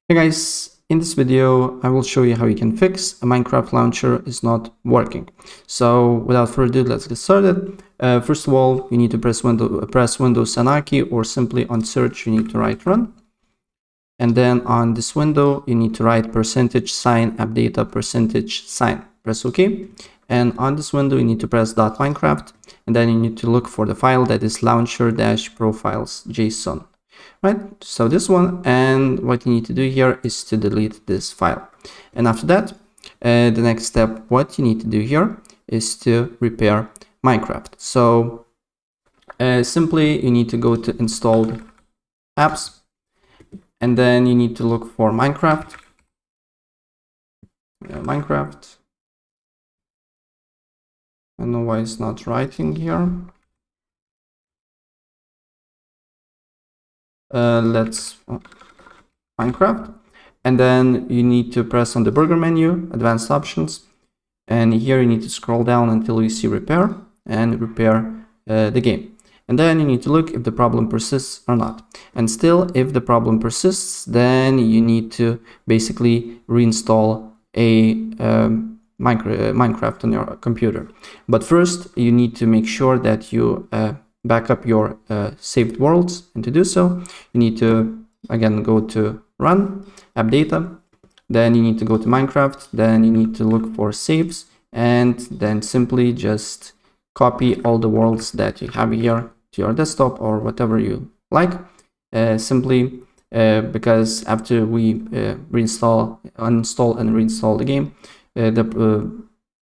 Hey guys, in this video I will show you how you can fix a Minecraft launcher is not working. So without further ado, let's get started. First of all, you need to press Windows and I key, or simply on search you need to write run. And then on this window you need to write %sign appdata %sign. Press OK. And on this window you need to press .minecraft, and then you need to look for the file that is launcher-profiles.json. Right, so this one, and what you need to do here is to delete this file. And after that, the next step, what you need to do here is to repair Minecraft. So simply you need to go to installed apps, and then you need to look for Minecraft. I don't know why it's not writing here. Let's Minecraft, and then you need to press on the burger menu, advanced options, and here you need to scroll down until you see repair, and repair the game. And then you need to look if the problem persists or not. And still, if the problem persists, then you need to basically reinstall a Minecraft on your computer. But first you need to make sure that you back up your saved worlds, and to do so you need to again go to run appdata, then you need to go to Minecraft, then you need to look for saves, and then simply just copy all the worlds that you have here to your desktop or whatever you like, simply because after we uninstall and reinstall the game, the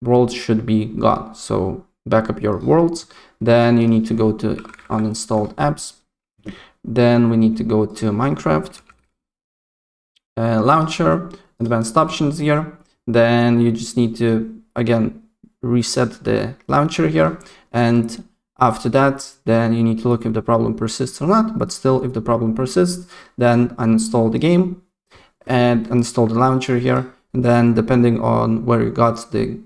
world should be gone. So back up your worlds, then you need to go to uninstalled apps, then we need to go to Minecraft launcher, advanced options here, then you just need to again reset the launcher here, and after that then you need to look if the problem persists or not. But still, if the problem persists, then uninstall the game and install the launcher here, and then depending on where you got the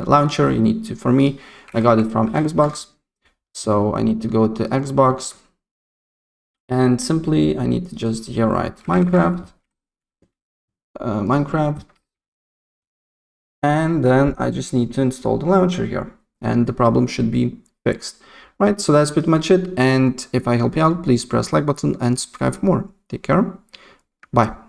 launcher, you need to, for me, I got it from Xbox, so I need to go to Xbox, and simply I need to just here write Minecraft, and then I just need to install the launcher here, and the problem should be fixed. Right, so that's pretty much it, and if I help you out, please press like button and subscribe for more. Take care, bye.